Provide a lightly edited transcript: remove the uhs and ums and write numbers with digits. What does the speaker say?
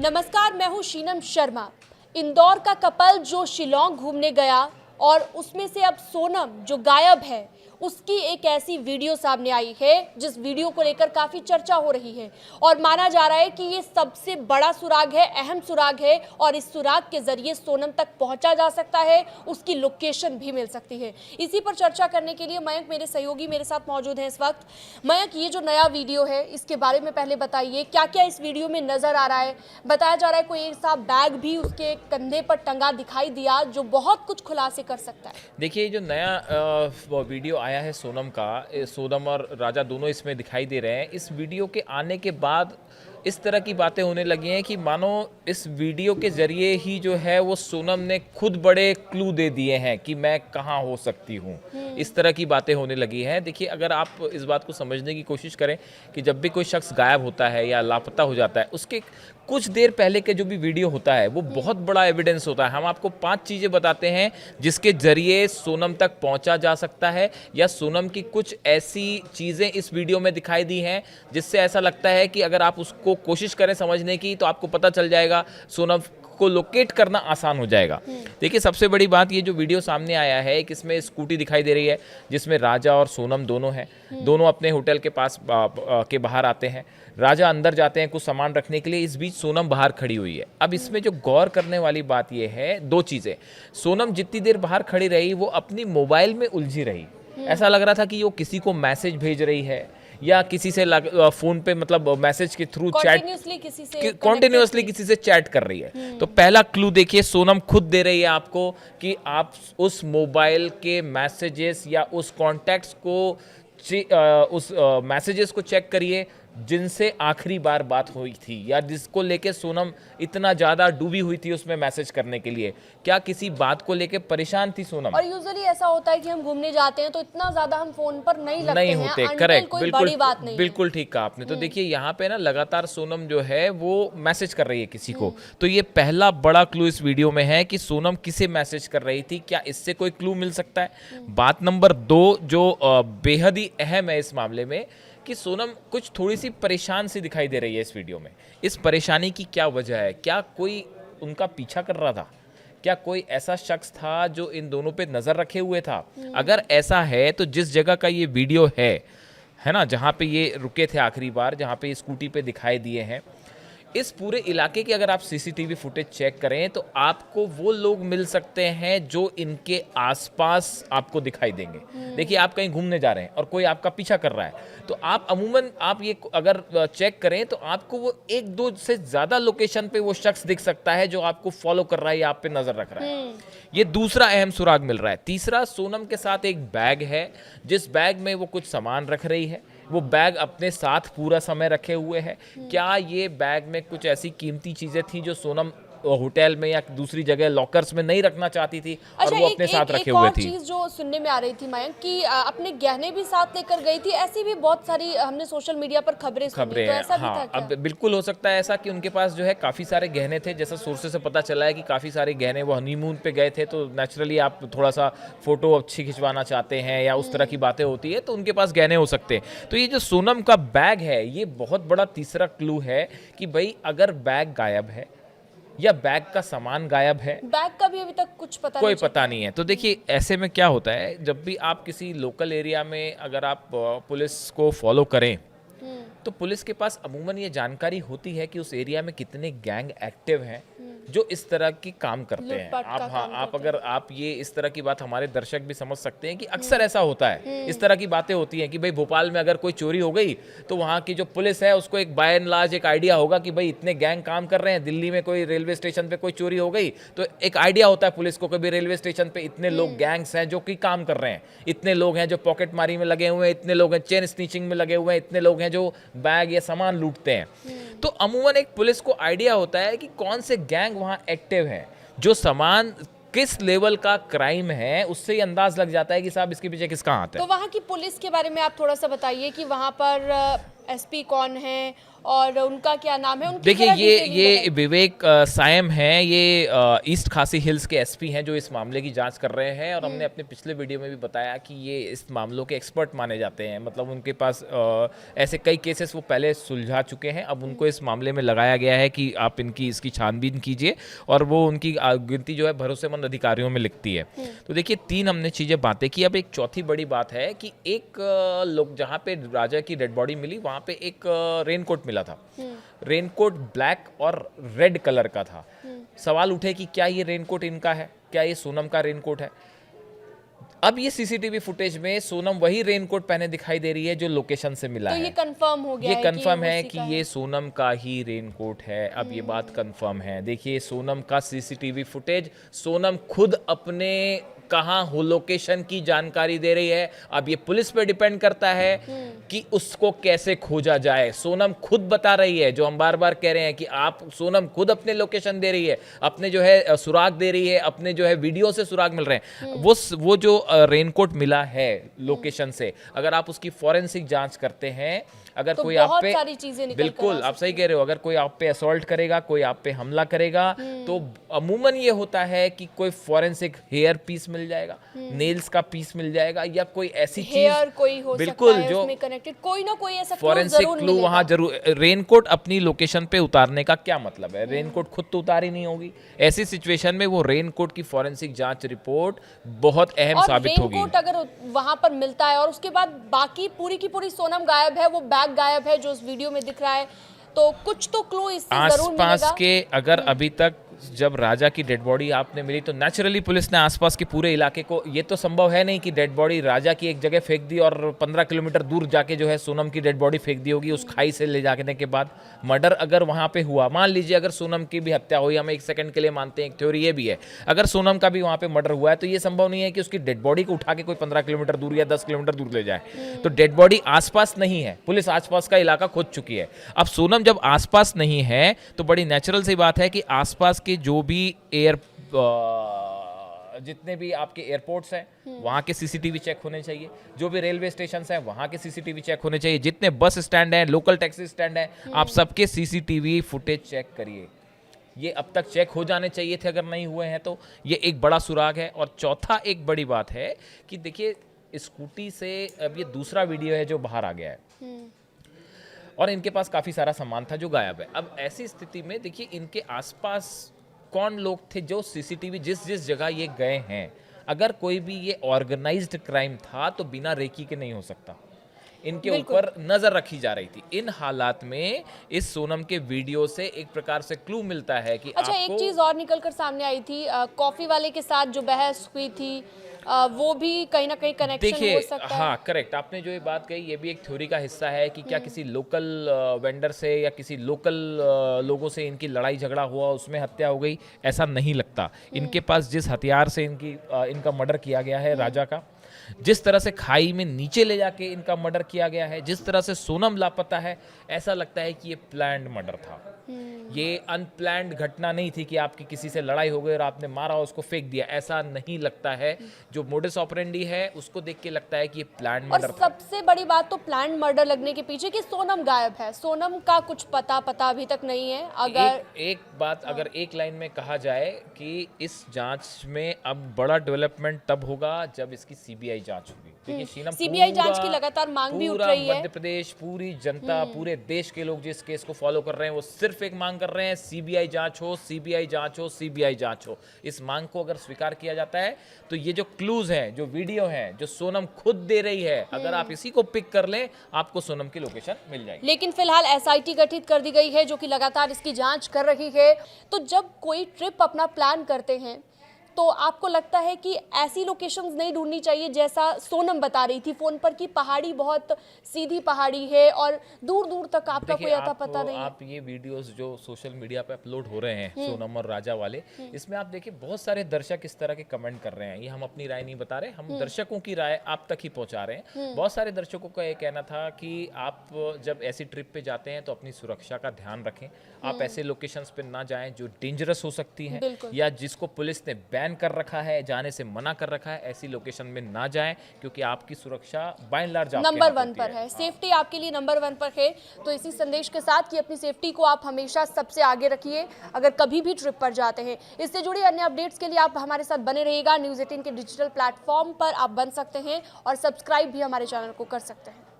नमस्कार, मैं हूं शीनम शर्मा। इंदौर का कपल जो शिलोंग घूमने गया और उसमें से अब सोनम जो गायब है उसकी एक ऐसी वीडियो सामने आई है जिस वीडियो को लेकर काफी चर्चा हो रही है और माना जा रहा है कि ये सबसे बड़ा सुराग है, अहम सुराग है और इस सुराग के जरिए सोनम तक पहुंचा जा सकता है, उसकी लोकेशन भी मिल सकती है। इसी पर चर्चा करने के लिए मयंक मेरे सहयोगी मेरे साथ मौजूद हैं इस वक्त। मयंक, ये जो नया वीडियो है इसके बारे में पहले बताइए, क्या क्या इस वीडियो में नजर आ रहा है। बताया जा रहा है कोई एक सा बैग भी उसके कंधे पर टंगा दिखाई दिया जो बहुत कुछ खुलासे कर सकता है। देखिए, जो नया वीडियो आया है सोनम का, सोनम और राजा दोनों इसमें दिखाई दे रहे हैं। इस वीडियो के आने के बाद इस तरह की बातें होने लगी हैं कि मानो इस वीडियो के ज़रिए ही जो है वो सोनम ने खुद बड़े क्लू दे दिए हैं कि मैं कहाँ हो सकती हूँ। इस तरह की बातें होने लगी हैं। देखिए, अगर आप इस बात को समझने की कोशिश करें कि जब भी कोई शख्स गायब होता है या लापता हो जाता है, उसके कुछ देर पहले के जो भी वीडियो होता है वो बहुत बड़ा एविडेंस होता है। हम आपको 5 चीज़ें बताते हैं जिसके ज़रिए सोनम तक पहुंचा जा सकता है, या सोनम की कुछ ऐसी चीज़ें इस वीडियो में दिखाई दी हैं जिससे ऐसा लगता है कि अगर आप उसको कोशिश करें समझने की तो आपको पता चल जाएगा, सोनम को लोकेट करना आसान हो जाएगा। देखिए, सबसे बड़ी बात, ये जो वीडियो सामने आया है कि इसमें स्कूटी दिखाई दे रही है जिसमें राजा और सोनम दोनों हैं। दोनों अपने होटल के पास के बाहर आते हैं। राजा अंदर जाते हैं कुछ सामान रखने के लिए, इस बीच सोनम बाहर खड़ी हुई है। अब इसमें जो गौर करने वाली बात ये है, 2 चीज़ें। सोनम जितनी देर बाहर खड़ी रही वो अपनी मोबाइल में उलझी रही। ऐसा लग रहा था कि वो किसी को मैसेज भेज रही है या किसी से फोन पे, मतलब मैसेज के थ्रू कॉन्टिन्यूसली किसी से चैट कर रही है। तो पहला क्लू देखिए, सोनम खुद दे रही है आपको कि आप उस मोबाइल के मैसेजेस या उस कॉन्टैक्ट्स को उस मैसेजेस को चेक करिए जिनसे आखिरी बार बात हुई थी या जिसको लेके सोनम इतना ज़्यादा डूबी हुई थी उसमें मैसेज करने के लिए। क्या किसी बात को लेके परेशान थी सोनम? और यूजुअली ऐसा होता है कि हम घूमने जाते हैं तो इतना ज़्यादा हम फोन पर नहीं लगते होते। हैं, करेक्ट, बिल्कुल ठीक कहा आपने। तो देखिए, यहाँ पे ना लगातार सोनम जो है वो मैसेज कर रही है किसी को। तो ये पहला बड़ा क्लू इस वीडियो में है कि सोनम किसे मैसेज कर रही थी। क्या इससे कोई क्लू मिल सकता है? बात नंबर 2 जो बेहद ही अहम है इस मामले में, कि सोनम कुछ थोड़ी सी परेशान सी दिखाई दे रही है इस वीडियो में। इस परेशानी की क्या वजह है? क्या कोई उनका पीछा कर रहा था? क्या कोई ऐसा शख्स था जो इन दोनों पे नज़र रखे हुए था? अगर ऐसा है तो जिस जगह का ये वीडियो है ना, जहाँ पे ये रुके थे आखिरी बार, जहाँ पे ये स्कूटी पे दिखाई दिए हैं, इस पूरे इलाके की अगर आप सीसीटीवी फुटेज चेक करें तो आपको वो लोग मिल सकते हैं जो इनके आसपास आपको दिखाई देंगे। देखिए, आप कहीं घूमने जा रहे हैं और कोई आपका पीछा कर रहा है, तो आप अमूमन आप ये अगर चेक करें तो आपको वो 1-2 से ज़्यादा लोकेशन पे वो शख्स दिख सकता है जो आपको फॉलो कर रहा है या आप पे नज़र रख रहा है। ये दूसरा अहम सुराग मिल रहा है। तीसरा, सोनम के साथ एक बैग है जिस बैग में वो कुछ सामान रख रही है। वो बैग अपने साथ पूरा समय रखे हुए है। क्या ये बैग में कुछ ऐसी कीमती चीजें थी जो सोनम होटल में या दूसरी जगह लॉकर्स में नहीं रखना चाहती थी और वो अपने साथ रखे हुए थी? चीज जो सुनने में आ रही थी मयंक कि अपने गहने भी साथ लेकर गई थी, ऐसी भी बहुत सारी हमने सोशल मीडिया पर खबरें सुनी, तो ऐसा भी था क्या? अब बिल्कुल हो सकता है ऐसा कि उनके पास जो है काफी सारे गहने थे। जैसा सोर्सेस से पता चला है कि काफी सारे गहने, वो हनीमून पे गए थे तो नेचुरली आप थोड़ा सा फोटो अच्छी खिंचवाना चाहते हैं या उस तरह की बातें होती है, तो उनके पास गहने हो सकते हैं। तो ये जो सोनम का बैग है ये बहुत बड़ा तीसरा क्लू है कि भाई अगर बैग गायब है या बैग का सामान गायब है, बैग का भी अभी तक कुछ कोई पता नहीं है। तो देखिए, ऐसे में क्या होता है, जब भी आप किसी लोकल एरिया में अगर आप पुलिस को फॉलो करें तो पुलिस के पास अमूमन ये जानकारी होती है कि उस एरिया में कितने गैंग एक्टिव हैं जो इस तरह की काम करते हैं। आप अगर आप ये इस तरह की बात, हमारे दर्शक भी समझ सकते हैं कि अक्सर ऐसा होता है, इस तरह की बातें होती हैं कि भाई भोपाल में अगर कोई चोरी हो गई तो वहाँ की जो पुलिस है उसको एक बाय एंड लार्ज एक आइडिया होगा कि भाई इतने गैंग काम कर रहे हैं। दिल्ली में कोई रेलवे स्टेशन पे कोई चोरी हो गई तो एक आइडिया होता है पुलिस को कि भाई रेलवे स्टेशन पे इतने लोग गैंग्स हैं जो कि काम कर रहे हैं, इतने लोग हैं जो पॉकेट मारी में लगे हुए हैं, इतने लोग हैं चेन स्नीचिंग में लगे हुए हैं, इतने लोग हैं जो बैग या सामान लूटते हैं। तो अमूमन एक पुलिस को आइडिया होता है कि कौन से गैंग वहां एक्टिव है, जो सामान किस लेवल का क्राइम है, उससे ही अंदाज लग जाता है कि साहब इसके पीछे किसका हाथ है। तो वहाँ की पुलिस के बारे में आप थोड़ा सा बताइए कि वहाँ पर एसपी कौन है और उनका क्या नाम है, उनकी देखिए जरा डिटेलिंग ये बताइए। विवेक सायम हैं, ये ईस्ट खासी हिल्स के एसपी हैं जो इस मामले की जांच कर रहे हैं। और हमने अपने पिछले वीडियो में भी बताया कि ये इस मामलों के एक्सपर्ट माने जाते हैं। मतलब उनके पास ऐसे कई केसेस वो पहले सुलझा चुके हैं। अब उनको इस मामले में लगाया गया है कि आप इसकी छानबीन कीजिए, और वो उनकी गिनती जो है भरोसेमंद अधिकारियों में लिखती है। तो देखिए 3 हमने चीज़ें बातें की। अब एक चौथी बड़ी बात है कि एक लोग जहाँ पे राजा की डेड बॉडी मिली वहाँ पे एक रेनकोट मिला था। रेनकोट ब्लैक और रेड कलर का था। सवाल उठे कि क्या ये रेनकोट इनका है, क्या ये सोनम का रेनकोट है। अब ये सीसीटीवी फुटेज में सोनम वही रेनकोट पहने दिखाई दे रही है जो लोकेशन से मिला तो है। ये कंफर्म हो गया ये है कंफर्म कि है उसी कि का ये सोनम का ही रेनकोट है। अब ये बात कंफर्म है। देखिए सोनम का सीसीटीवी फुटेज, सोनम खुद अपने कहाँ हो लोकेशन की जानकारी दे रही है। अब ये पुलिस पे डिपेंड करता है कि उसको कैसे खोजा जाए। सोनम खुद बता रही है, जो हम बार बार कह रहे हैं कि आप, सोनम खुद अपने लोकेशन दे रही है, अपने जो है सुराग दे रही है, अपने जो है वीडियो से सुराग मिल रहे हैं। वो जो रेनकोट मिला है लोकेशन से, अगर आप उसकी फॉरेंसिक जांच करते हैं, अगर तो कोई आप बहुत पे, सारी चीजें निकल कर बिल्कुल आ आप सही कह रहे हो, अगर कोई आप पे असॉल्ट करेगा, कोई आप पे हमला करेगा, तो अमूमन ये होता है कि कोई फॉरेंसिक हेयर पीस मिल जाएगा, नेल्स का पीस मिल जाएगा, या कोई ऐसी हेयर चीज, कोई हो बिल्कुल, सकता है जो उसमें कनेक्टेड, कोई ना कोई ऐसा क्लू फॉरेंसिक जरूर क्लू मिलेगा। वहां जरूर। रेनकोट अपनी लोकेशन पे उतारने का क्या मतलब है? रेनकोट खुद तो उतारी नहीं होगी। ऐसी सिचुएशन में वो रेनकोट की फॉरेंसिक जांच रिपोर्ट बहुत अहम और साबित होगी। रेनकोट अगर वहां पर मिलता है और उसके बाद बाकी पूरी की पूरी सोनम गायब है, वो बैग गायब है जो उस वीडियो में दिख रहा है, तो कुछ तो क्लू इससे जरूर आसपास मिलेगा। के, अगर अभी तक जब राजा की डेड बॉडी आपने मिली तो नेचुरली पुलिस ने आसपास के पूरे इलाके को, ये तो संभव है नहीं कि डेड बॉडी राजा की एक जगह फेंक दी और 15 किलोमीटर दूर जाके जो है सोनम की डेड बॉडी फेंक दी होगी उस खाई से ले जाने के बाद। मर्डर अगर वहां पे हुआ, मान लीजिए अगर सोनम की भी हत्या हुई, हम एक सेकंड के लिए मानते हैं, एक थ्योरी ये भी है, अगर सोनम का भी वहां पे मर्डर हुआ है तो ये संभव नहीं है कि उसकी डेड बॉडी को उठा के कोई 15 किलोमीटर दूर या 10 किलोमीटर दूर ले जाए। तो डेड बॉडी आसपास नहीं है, पुलिस आसपास का इलाका खोद चुकी है। अब सोनम जब आसपास नहीं है तो बड़ी नेचुरल सी बात है कि आसपास के जो भी जितने भी आपके एयरपोर्ट्स हैं वहाँ के सीसीटीवी चेक होने चाहिए, जो भी रेलवे स्टेशन हैं वहाँ के सीसीटीवी चेक होने चाहिए, जितने बस स्टैंड हैं, लोकल टैक्सी स्टैंड हैं, आप सबके सीसीटीवी फुटेज चेक करिए। ये अब तक चेक हो जाने चाहिए थे, अगर नहीं हुए हैं तो ये एक बड़ा सुराग है। और चौथा एक बड़ी बात है कि देखिए स्कूटी से, अब ये दूसरा वीडियो है जो बाहर आ गया है और इनके पास काफ़ी सारा सामान था जो गायब है। अब ऐसी स्थिति में देखिए इनके आसपास कौन लोग थे जो सीसीटीवी जिस जिस जगह ये गए हैं, अगर कोई भी ये ऑर्गेनाइज्ड क्राइम था तो बिना रेकी के नहीं हो सकता। इनके ऊपर नजर रखी जा रही थी। इन हालात में इस सोनम के वीडियो से एक प्रकार से क्लू मिलता है कि अच्छा, एक चीज और निकल कर सामने आई थी, कॉफी वाले के साथ जो बहस हुई थी, वो भी कहीं ना कहीं कनेक्शन हो सकता है। हाँ करेक्ट, आपने जो ये बात कही ये भी एक थ्योरी का हिस्सा है कि क्या किसी लोकल वेंडर से या किसी लोकल लोगों से इनकी लड़ाई झगड़ा हुआ, उसमें हत्या हो गई। ऐसा नहीं लगता। इनके पास जिस हथियार से इनका मर्डर किया गया है राजा का, जिस तरह से खाई में नीचे ले जाके इनका मर्डर किया गया है, जिस तरह से सोनम लापता है, ऐसा लगता है कि ये प्लान्ड मर्डर था। ये अनप्लान्ड घटना नहीं थी कि आपकी किसी से लड़ाई हो गई और आपने मारा और उसको फेंक दिया, ऐसा नहीं लगता है। जो मोडस ऑपरेंडी है उसको देख के लगता है कि ये प्लान्ड और मर्डर था। सबसे बड़ी बात तो प्लान्ड मर्डर लगने के पीछे कि सोनम गायब है, सोनम का कुछ पता अभी तक नहीं है। अगर एक बात, अगर एक लाइन में कहा जाए कि इस जांच में अब बड़ा डेवलपमेंट तब होगा जब इसकी सीबीआई जांच होगी। देखिए शीनम, सीबीआई जांच की लगातार मांग भी उठ रही है। मध्य प्रदेश, पूरी जनता, पूरे देश के लोग जिस केस को फॉलो कर रहे हैं वो सिर्फ एक मांग कर रहे हैं, सीबीआई जांच हो, सीबीआई जांच हो, सीबीआई जांच हो। इस मांग को अगर स्वीकार किया जाता है तो ये जो क्लूज हैं, जो वीडियो हैं, जो सोनम खुद दे रही है, अगर आप इसी को पिक कर लें आपको सोनम की लोकेशन मिल जाएगी। लेकिन फिलहाल एसआईटी गठित कर दी गई है जो कि लगातार इसकी जांच कर रही है। तो जब कोई ट्रिप अपना प्लान करते हैं तो आपको लगता है कि ऐसी लोकेशंस नहीं ढूंढनी चाहिए जैसा सोनम बता रही थी फोन पर कि पहाड़ी बहुत सीधी पहाड़ी है और दूर दूर तक आपका कोई अता पता नहीं है। आप ये वीडियोस जो सोशल मीडिया पे अपलोड हो रहे हैं सोनम और राजा वाले, इसमें आप देखिए बहुत सारे दर्शक इस तरह के कमेंट कर रहे हैं। ये हम अपनी राय नहीं बता रहे, हम दर्शकों की राय आप तक ही पहुंचा रहे हैं। बहुत सारे दर्शकों का ये कहना था कि आप जब ऐसी ट्रिप पे जाते हैं तो अपनी सुरक्षा का ध्यान रखें, आप ऐसे लोकेशंस पे ना जाएं जो डेंजरस हो सकती हैं या जिसको पुलिस ने बैन बैन कर रखा है, जाने से मना कर रखा है। ऐसी लोकेशन में ना जाएं, क्योंकि आपकी सुरक्षा बाय एंड लार्ज नंबर 1 पर है। सेफ्टी आपके लिए नंबर 1 पर है। तो इसी संदेश के साथ कि अपनी सेफ्टी को आप हमेशा सबसे आगे रखिए अगर कभी भी ट्रिप पर जाते हैं। इससे जुड़ी अन्य अपडेट्स के लिए आप हमारे साथ बने रहिएगा। न्यूज़ 18 के डिजिटल प्लेटफॉर्म पर आप बन सकते हैं और सब्सक्राइब भी हमारे चैनल को कर सकते हैं।